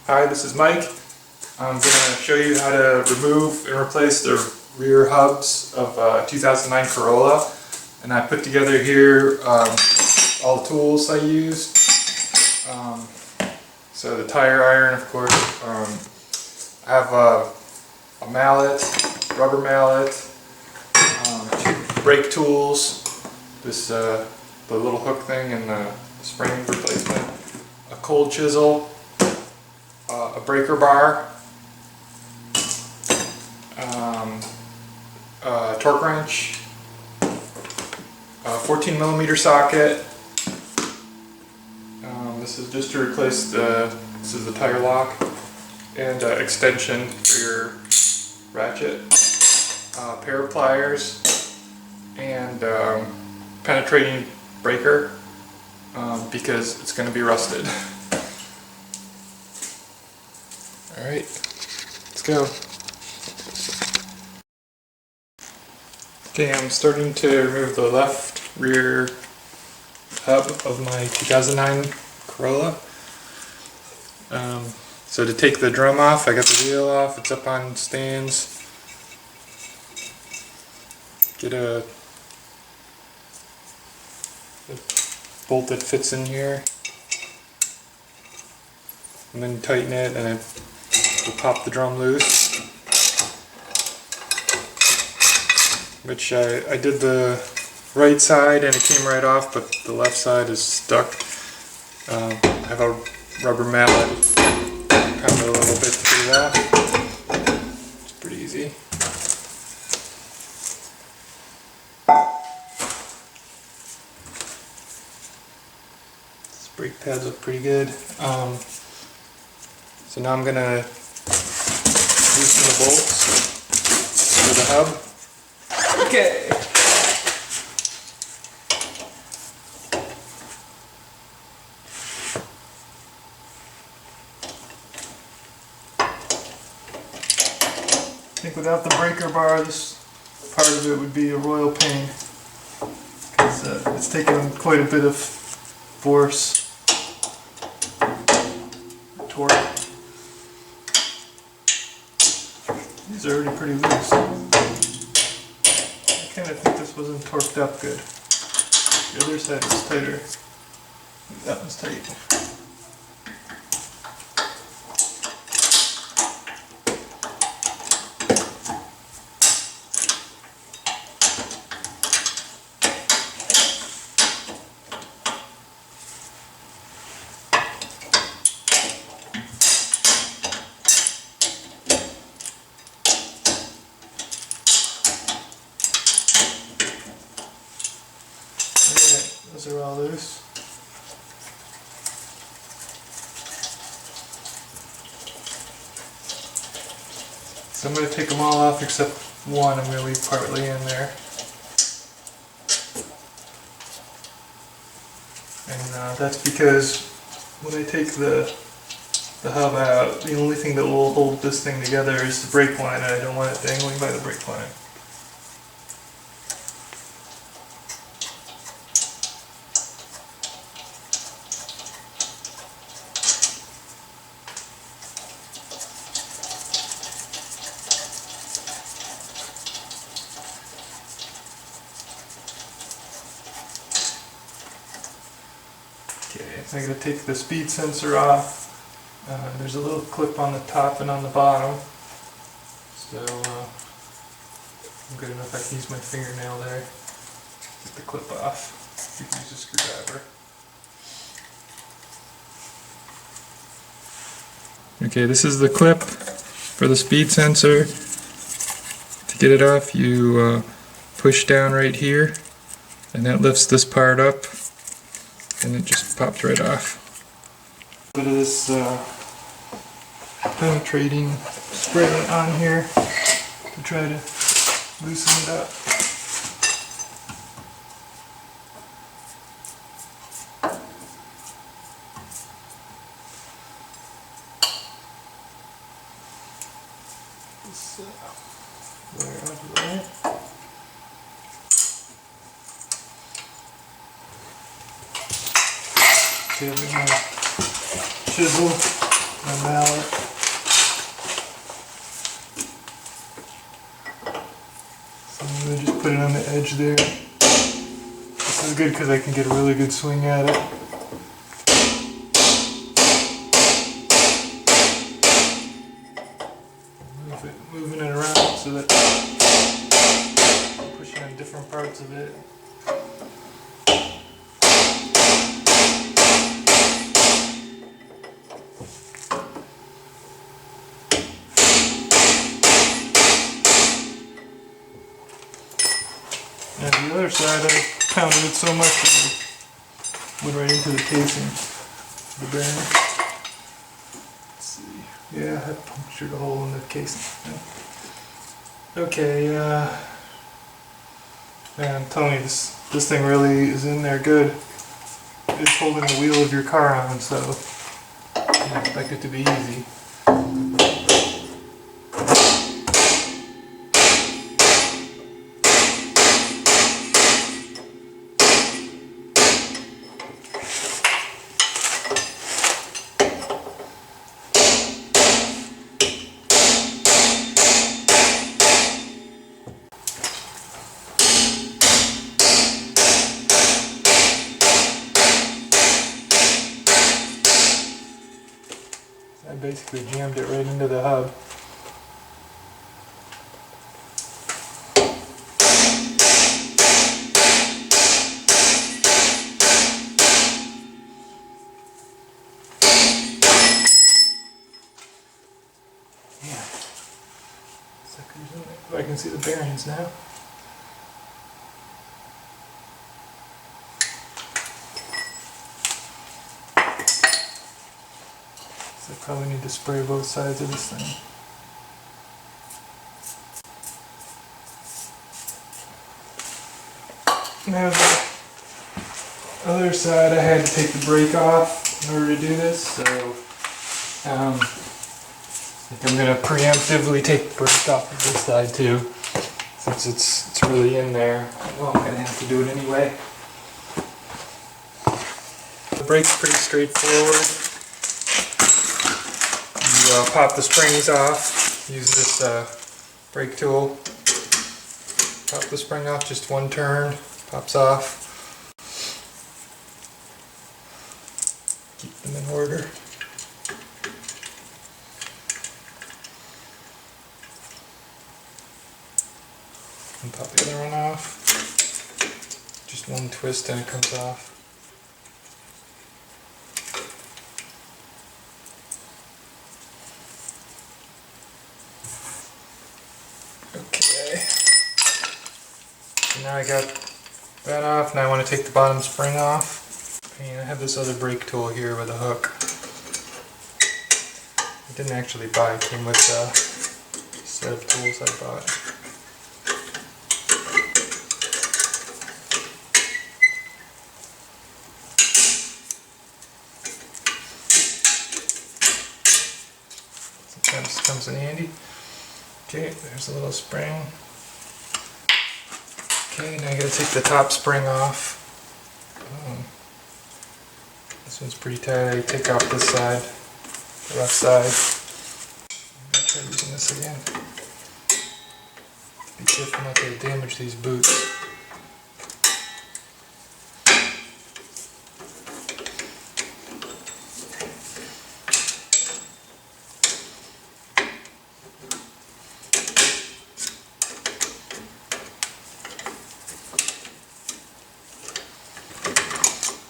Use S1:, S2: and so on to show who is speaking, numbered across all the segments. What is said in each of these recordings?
S1: Hi, this is Mike. I'm going to show you how to remove and replace the rear hubs of a 2009 Corolla. And I put together here all the tools I used. So the tire iron, of course. I have a mallet, rubber mallet, 2 brake tools, this the little hook thing and the spring replacement, a cold chisel, a breaker bar, a torque wrench, a 14mm socket. This is just to replace this is the tire lock, and extension for your ratchet, a pair of pliers, and penetrating breaker because it's going to be rusted. Alright, let's go. Okay, I'm starting to remove the left rear hub of my 2009 Corolla. So to take the drum off, I got the wheel off, it's up on stands. Get a bolt that fits in here, and then tighten it, and it will pop the drum loose. Which I did the right side and it came right off, but the left side is stuck. I have a rubber mallet, pound it a little bit to get it off. It's pretty easy. These brake pads look pretty good. So now I'm going to loosen the bolts for the hub. Okay. I think without the breaker bar, this part of it would be a royal pain, because it's taken quite a bit of force, torque. These are already pretty loose. I kind of think this wasn't torqued up good. The other side is tighter. That one's tight. Those are all loose. So I'm going to take them all off except one. I'm going to leave partly in there. And that's because when I take the hub out, the only thing that will hold this thing together is the brake line, and I don't want it dangling by the brake line. Okay, I'm going to take the speed sensor off. There's a little clip on the top and on the bottom. So I'm good enough I can use my fingernail there. Get the clip off. You can use a screwdriver. Okay, this is the clip for the speed sensor. To get it off, you push down right here, and that lifts this part up, and it just pops right off. A bit of this penetrating spray on here to try to loosen it up. This layer out of the way. Okay, I'm going to chisel my mallet. So I'm going to just put it on the edge there. This is good because I can get a really good swing at it. Moving it around so that I'm pushing on different parts of it. And the other side, I pounded it so much that it went right into the casing of the bearing. Let's see. Yeah, I punctured a hole in the casing. Okay, man, I'm telling you, this thing really is in there good. It's holding the wheel of your car on, so I don't expect it to be easy. I basically jammed it right into the hub. Yeah. Suckers in there. I can see the bearings now. I probably need to spray both sides of this thing. Now the other side, I had to take the brake off in order to do this, so I think I'm going to preemptively take the brake off of this side too, since it's really in there. Well, I'm going to have to do it anyway. The brake's pretty straightforward. Pop the springs off, use this brake tool, pop the spring off, just one turn, pops off, keep them in order. And pop the other one off, just one twist and it comes off. Okay, so now I got that off. Now I want to take the bottom spring off. And I have this other brake tool here with a hook. I didn't actually buy it, came with a set of tools I bought. Sometimes it comes in handy. Okay, there's a little spring. Okay, now I gotta take the top spring off. This one's pretty tight. I take off this side, the left side. I'm gonna try using this again. Be careful not to damage these boots.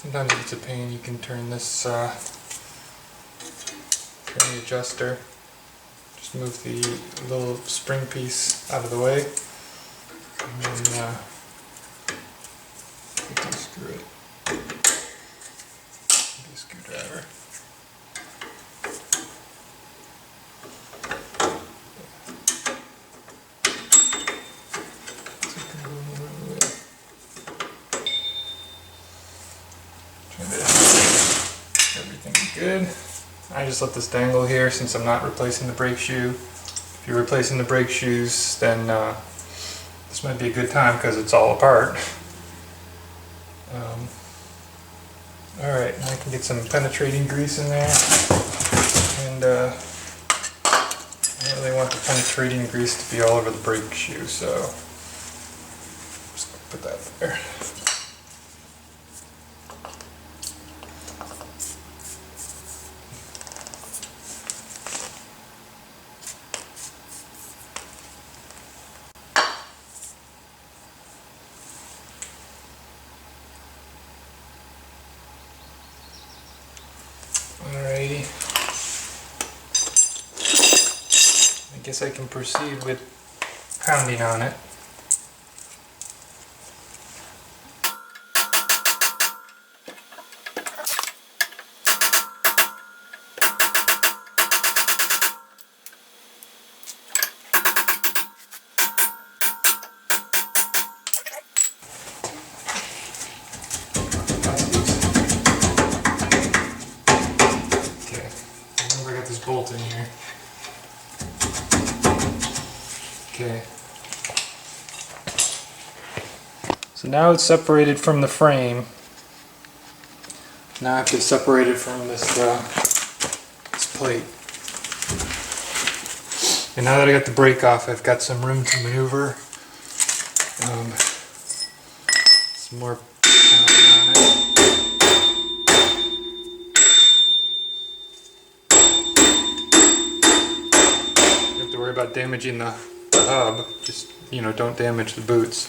S1: Sometimes it's a pain. You can turn this, turn the adjuster. Just move the little spring piece out of the way, and then unscrew it. With a screwdriver. Everything's good. I just let this dangle here since I'm not replacing the brake shoe. If you're replacing the brake shoes, then this might be a good time because it's all apart. Alright, now I can get some penetrating grease in there. and I don't really want the penetrating grease to be all over the brake shoe, so I'm just going to put that there. Alrighty. I guess I can proceed with pounding on it. Bolt in here. Okay. So now it's separated from the frame. Now I have to separate it from this plate. And now that I got the brake off, I've got some room to maneuver. Some more pounding on it. Worry about damaging the hub. Just, don't damage the boots.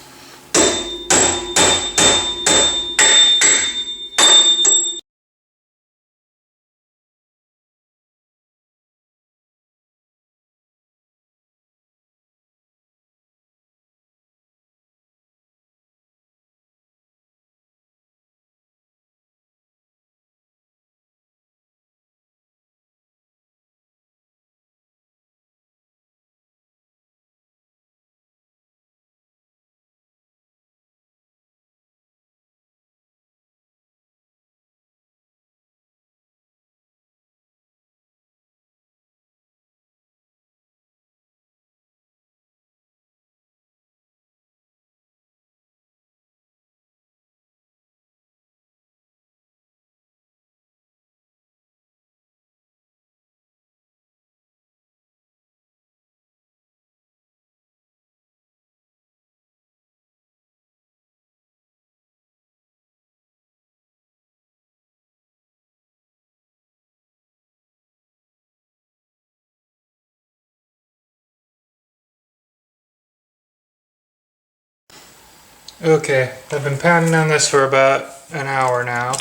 S1: Okay, I've been pounding on this for about an hour now,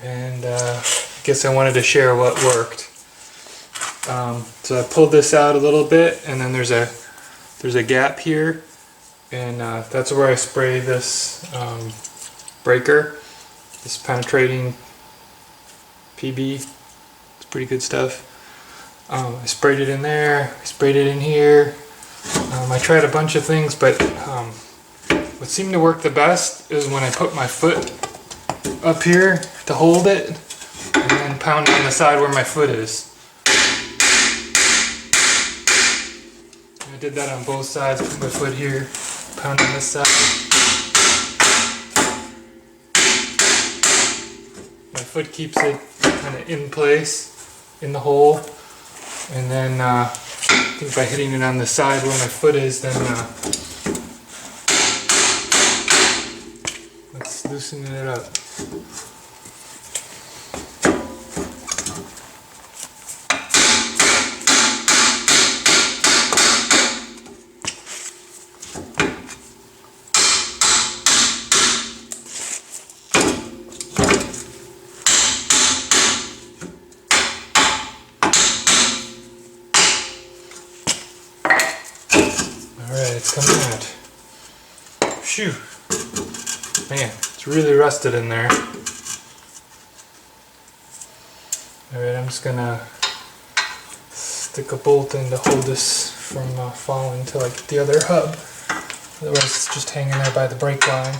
S1: and I guess I wanted to share what worked. So I pulled this out a little bit, and then there's a gap here, and that's where I spray this breaker, this penetrating PB. It's pretty good stuff. I sprayed it in there, I sprayed it in here. I tried a bunch of things, but what seemed to work the best is when I put my foot up here to hold it and then pound on the side where my foot is. I did that on both sides, put my foot here, pound on this side. My foot keeps it kind of in place in the hole, and then I think by hitting it on the side where my foot is, then let's loosen it up. Alright, it's coming out. Phew! Man, it's really rusted in there. Alright, I'm just gonna stick a bolt in to hold this from falling until I get the other hub. Otherwise it's just hanging there by the brake line.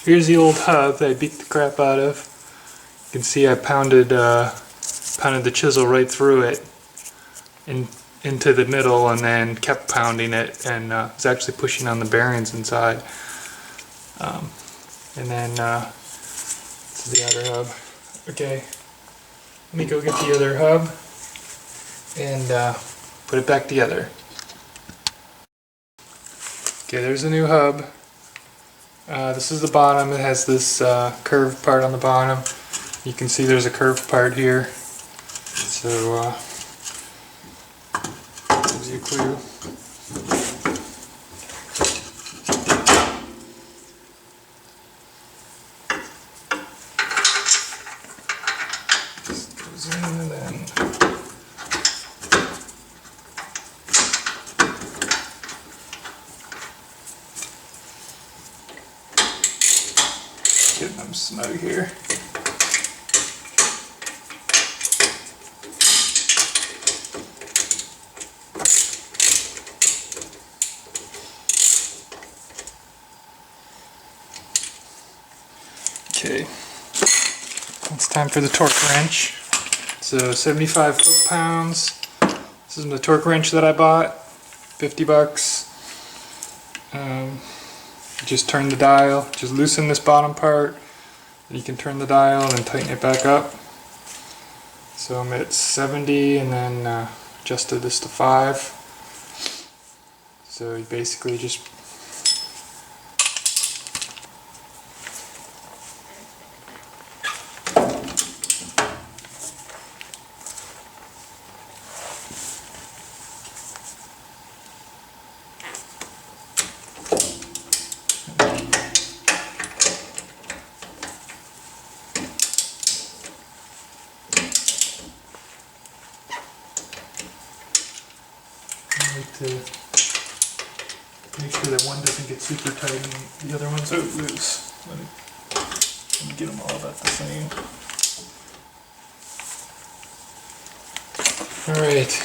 S1: Here's the old hub that I beat the crap out of. You can see I pounded the chisel right through it, and into the middle and then kept pounding it, and was actually pushing on the bearings inside. And then this is the outer hub. Okay, let me go get the other hub and put it back together. Okay, there's a new hub. This is the bottom. It has this curved part on the bottom. You can see there's a curved part here. So gives you a clue. Just goes in and then getting them snug here. Okay, it's time for the torque wrench. So 75 foot-pounds. This is the torque wrench that I bought, 50 bucks. Just turn the dial, just loosen this bottom part. You can turn the dial and then tighten it back up. So I'm at 70 and then adjusted this to 5. So you basically just to make sure that one doesn't get super tight and the other one's out loose. Let me get them all about the same. Alright,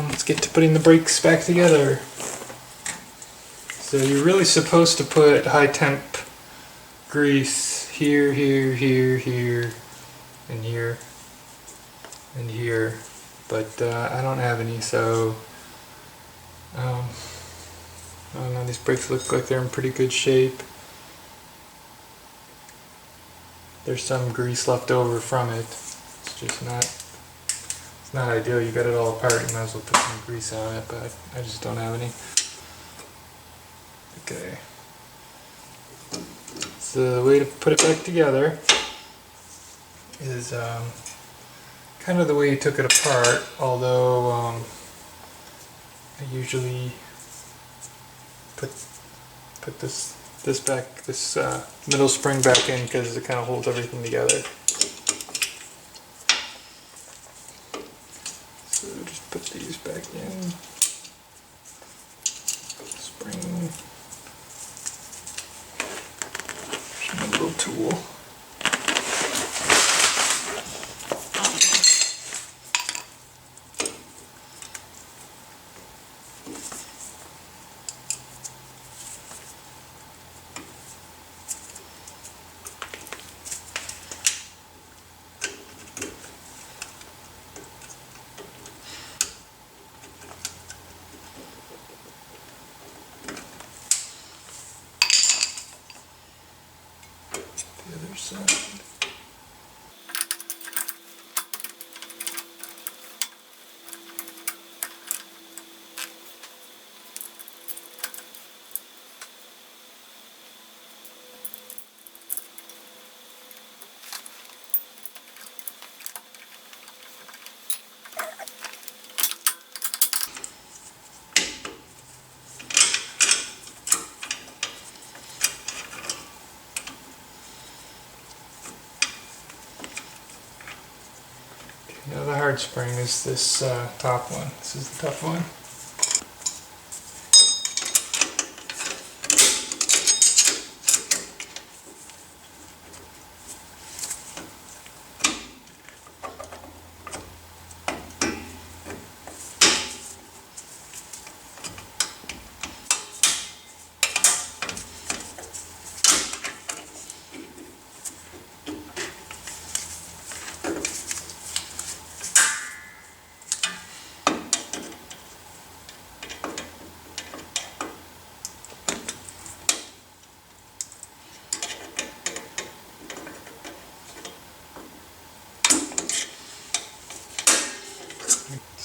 S1: let's get to putting the brakes back together. So you're really supposed to put high temp grease here, here, here, here, and here, and here, but I don't have any, so I don't know, these brakes look like they're in pretty good shape. There's some grease left over from it. It's just not ideal. You got it all apart, you might as well put some grease on it, but I just don't have any. Okay. So the way to put it back together is kind of the way you took it apart, although I usually put this middle spring back in because it kind of holds everything together. So just put these back in. Spring. Here's my little tool. The other side. Now the hard spring is this top one. This is the tough one.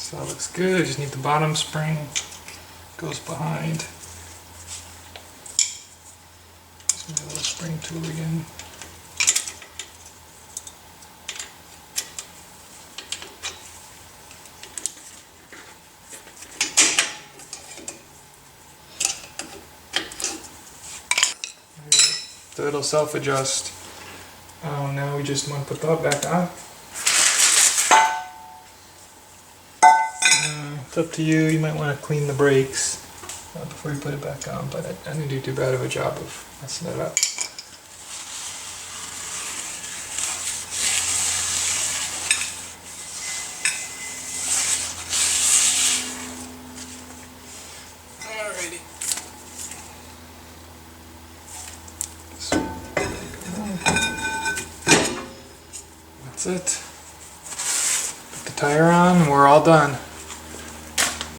S1: So that looks good. I just need the bottom spring. Goes behind. Use my little spring tool again. So it'll self-adjust. Now we just want to put that back on. It's up to you. You might want to clean the brakes before you put it back on, but I didn't do too bad of a job of messing it up. Alrighty. That's it. Put the tire on and we're all done.